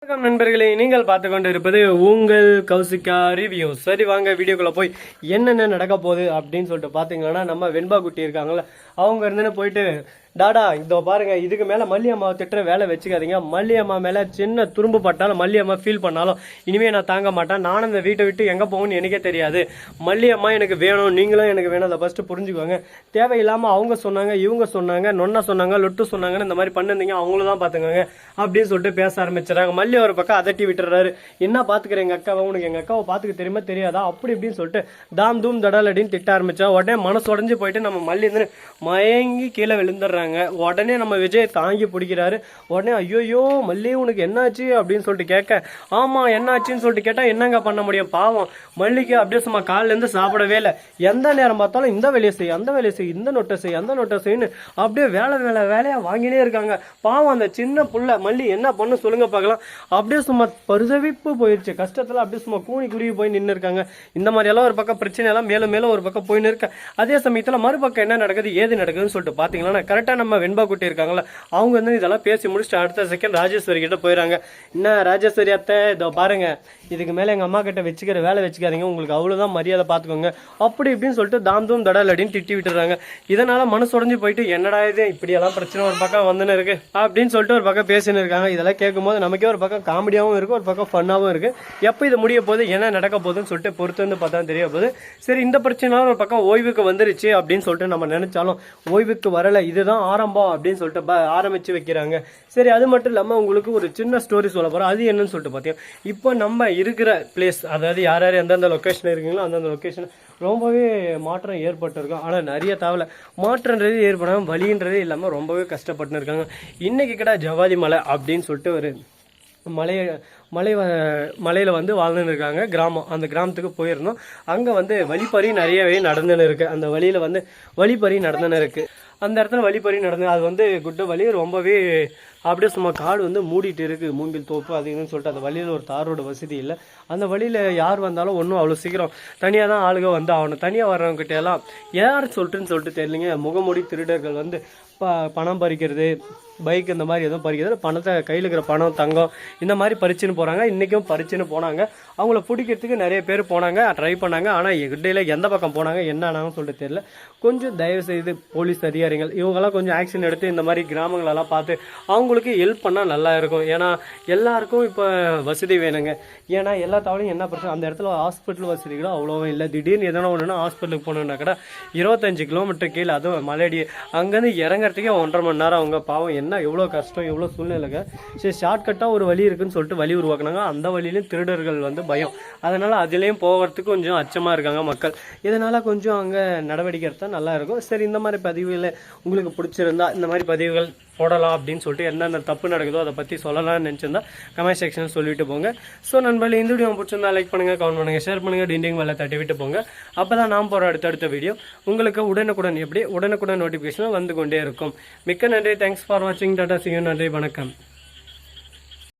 வணக்கம் நண்பர்களே, நீங்கள் பார்த்து கொண்டு இருப்பது உங்கள் கௌசிகா ரிவ்யூ. சரி வாங்க வீடியோக்குள்ள போய் என்னென்ன நடக்க போகுது அப்படின்னு சொல்லிட்டு பாத்தீங்கன்னா, நம்ம வெண்பா குட்டி இருக்காங்கல்ல, அவங்க இருந்துன்னு போயிட்டு டாடா இதோ பாருங்க, இதுக்கு மேல மல்லி அம்மாவை திட்டுற வேலை வச்சுக்காதீங்க. மல்லி அம்மா மேல சின்ன துரும்பு பட்டாலும் மல்லி அம்மா ஃபீல் பண்ணாலும் இனிமே நான் தாங்க மாட்டேன். நானும் இந்த வீட்டை விட்டு எங்க போகணும்னு எனக்கே தெரியாது. மல்லி அம்மா எனக்கு வேணும், நீங்களும் எனக்கு வேணும். அதை ஃபர்ஸ்ட் புரிஞ்சுக்கோங்க. தேவையில்லாம அவங்க சொன்னாங்க, இவங்க சொன்னாங்க, நொன்னா சொன்னாங்க, லொட்டு சொன்னாங்கன்னு இந்த மாதிரி பண்ணிருந்தீங்க, அவங்களும் தான் பாத்துக்கோங்க அப்படின்னு சொல்லிட்டு பேச ஆரம்பிச்சுறாங்க. மல்லி ஒரு பக்கம் அதட்டி விட்டுறாரு. என்ன பாத்துக்கிறேன் எங்க அக்காவை, உனக்கு எங்க அக்காவை பாத்துக்க தெரியுமா தெரியாதா அப்படி இப்படின்னு சொல்லிட்டு தாம் தூம் தடல் அப்படின்னு திட்ட ஆரம்பிச்சா. உடனே மனசு உடஞ்சு போயிட்டு நம்ம மல்லி இருந்து மயங்கி கீழே விழுந்துடுறாங்க. உடனே நம்ம விஜய் தாங்கி பிடிக்கிறாரு. உடனே ஐயோ மல்லி உனக்கு என்னாச்சு அப்படின்னு சொல்லிட்டு கேட்க, ஆமா என்னாச்சுன்னு சொல்லிட்டு கேட்டா என்னங்க பண்ண முடியும், பாவம் மல்லிக்கு அப்படியே சும்மா காலில இருந்து சாப்பிடவே இல்லை. எந்த நேரம் பார்த்தாலும் இந்த வேலையை செய், அந்த வேலையை செய், இந்த நொட்டை செய், அந்த நொட்டை செய்யு அப்படியே வேலையா வாங்கினே இருக்காங்க. பாவம் அந்த சின்ன புள்ள மல்லி என்ன பண்ணு சொல்லுங்க பார்க்கலாம். அப்படியே சும்மா பரிதவிப்பு போயிடுச்சு. கஷ்டத்துல அப்படியே சும்மா கூனி குருவி போய் நின்று இருக்காங்க. இந்த மாதிரி எல்லாம் ஒரு பக்கம் பிரச்சனை எல்லாம் மேலும் மேலும் ஒரு பக்கம் போயின்னு இருக்க. அதே சமயத்துல மறுபக்கம் என்ன நடக்குது ஏது நடக்குதுன்னு சொல்லிட்டு பாத்தீங்கன்னா, கரெக்டா நம்ம வெண்பா குட்டி இருக்காங்களா, அவங்க வந்து இதெல்லாம் பேசி முடிச்சுட்டு அடுத்த செகண்ட் ராஜேஸ்வரி கிட்ட போயிடறாங்க. என்ன ராஜேஸ்வரி அத்தை, இதோ பாருங்க, இதுக்கு மேல எங்க அம்மா கிட்ட வச்சுக்கிற வேலை வச்சுக்காதீங்க, உங்களுக்கு அவ்வளவுதான் மரியாதை பாத்துக்கோங்க அப்படி இப்படின்னு சொல்லிட்டு தாம் தூம் தடல் அப்படின்னு திட்டி விட்டுறாங்க. இதனால மனசு உடஞ்சு போயிட்டு என்னடா இது இப்படி எல்லாம் பிரச்சனை ஒரு பக்கம் வந்துன்னு இருக்கு அப்படின்னு சொல்லிட்டு ஒரு பக்கம் பேசின்னு இருக்காங்க. இதெல்லாம் கேட்கும் போது நமக்கே ஒரு பக்கம் காமெடியாவும் இருக்கு, ஒரு பக்கம் ஃபன்னாவும் இருக்கு. எப்ப இது முடிய போது என்ன நடக்க போகுதுன்னு சொல்லிட்டு பொறுத்து வந்து பார்த்தா தெரிய போகுது. சரி, இந்த பிரச்சனை ஒரு பக்கம் ஓய்வுக்கு வந்துருச்சு அப்படின்னு சொல்லிட்டு நம்ம நினைச்சாலும் ஓய்வுக்கு வரல, இதுதான் ஆரம்பம் அப்படின்னு சொல்லிட்டு ஆரம்பிச்சு வைக்கிறாங்க. சரி, அது மட்டும் இல்லாம உங்களுக்கு ஒரு சின்ன ஸ்டோரி சொல்ல போறோம். அது என்னன்னு சொல்லிட்டு பார்த்தீங்கன்னா, இப்போ நம்ம இருக்கிற பிளேஸ், அதாவது யார் யார் எந்தெந்த லொக்கேஷன் இருக்கீங்களோ அந்தந்த லொக்கேஷன் ரொம்பவே மாற்றம் ஏற்பட்டிருக்கும். ஆனால் நிறைய தகவலை மாற்றன்றது ஏற்படாமல் வழின்றதே இல்லாமல் ரொம்பவே கஷ்டப்பட்டு இருக்காங்க. இன்னைக்கு கிட்ட ஜவாதி மலை அப்படின்னு சொல்லிட்டு ஒரு மலையில் வந்து வாழ்ந்துன்னு இருக்காங்க கிராமம். அந்த கிராமத்துக்கு போயிருந்தோம். அங்கே வந்து வழிப்பறி நிறையவே நடந்துன்னு இருக்கு. அந்த வழியில் வந்து வழிப்பறி நடந்துன்னு இருக்கு. அந்த இடத்துல வழிப்பறி நடந்து அது வந்து குட்ட வழி ரொம்பவே அப்படியே சும்மா காடு வந்து மூடிட்டு இருக்கு, மூங்கில் தோப்பு அதுன்னு சொல்லிட்டு. அந்த வழியில் ஒரு தாரோட வசதி இல்லை. அந்த வழியில் யார் வந்தாலும் ஒன்றும் அவ்வளோ சீக்கிரம் தனியாக தான் ஆளுக வந்து ஆகணும். தனியாக வர்றவங்ககிட்ட எல்லாம் யார் சொல்லிட்டுன்னு தெரியலைங்க. முகமூடி திருடர்கள் வந்து பணம் பறிக்கிறது, பைக் இந்த மாதிரி எதுவும் பறிக்கிறது, பணத்தை கையில் இருக்கிற பணம் தங்கம் இந்த மாதிரி பறிச்சுன்னு போகிறாங்க. இன்றைக்கும் பறிச்சுன்னு போனாங்க. அவங்கள பிடிக்கிறதுக்கு நிறைய பேர் போனாங்க, ட்ரை பண்ணாங்க. ஆனால் இடையில எந்த பக்கம் போனாங்க என்ன ஆனாங்கன்னு சொல்லிட்டு தெரியல. கொஞ்சம் தயவு செய்து போலீஸ் அதிகாரிகள் இவங்கெல்லாம் கொஞ்சம் ஆக்ஷன் எடுத்து இந்த மாதிரி கிராமங்களெல்லாம் பார்த்து அவங்களுக்கு ஹெல்ப் பண்ணால் நல்லா இருக்கும். ஏன்னா எல்லாருக்கும் இப்போ வசதி வேணுங்க. ஏன்னா எல்லா தவளையும் என்ன பிரச்சனை, அந்த இடத்துல ஹாஸ்பிட்டல் வசதிகளும் அவ்வளோவா இல்லை. திடீர்னு எதனா ஒன்றுனா ஹாஸ்பிட்டலுக்கு போகணுன்னா கூட 25 கிலோமீட்டர் கீழே, அதுவும் மலையடி அங்கேருந்து இறங்குறதுக்கே 1.5 மணி நேரம். அவங்க பாவம் என்ன எவ்வளோ கஷ்டம் எவ்வளோ சூழ்நிலைங்க. சரி, ஷார்ட்கட்டாக ஒரு வழி இருக்குன்னு சொல்லிட்டு வழி உருவாக்குனாங்க. அந்த வழியிலையும் திருடர்கள் வந்து பயம், அதனால் அதுலேயும் போகிறதுக்கு கொஞ்சம் அச்சமாக இருக்காங்க மக்கள். இதனால் கொஞ்சம் அங்கே நடவடிக்கை எடுத்தால் நல்லா இருக்கும். சரி, இந்த மாதிரி பதிவுகளை உங்களுக்கு பிடிச்சிருந்தா இந்த மாதிரி பதிவுகள் போடலாம் அப்படின்னு சொல்லிட்டு என்னென்ன தப்பு நடக்குதோ அதை பற்றி சொல்லலாம்னு நினச்சிருந்தா கமெண்ட் செக்ஷனில் சொல்லிட்டு போங்க. ஸோ நண்பர்களே, இந்த வீடியோ பிடிச்சிருந்தா லைக் பண்ணுங்கள், கமெண்ட் பண்ணுங்கள், ஷேர் பண்ணுங்கள், டிண்டிங் மேலே தட்டி விட்டு போங்க. அப்போ தான் நாம் போகிற அடுத்தடுத்த வீடியோ உங்களுக்கு உடனுக்குடன் நோட்டிஃபிகேஷன் வந்து கொண்டே இருக்கும். மிக்க நன்றி, தேங்க்ஸ் ஃபார் வாட்சிங், டாடா, see you, நன்றி, வணக்கம்.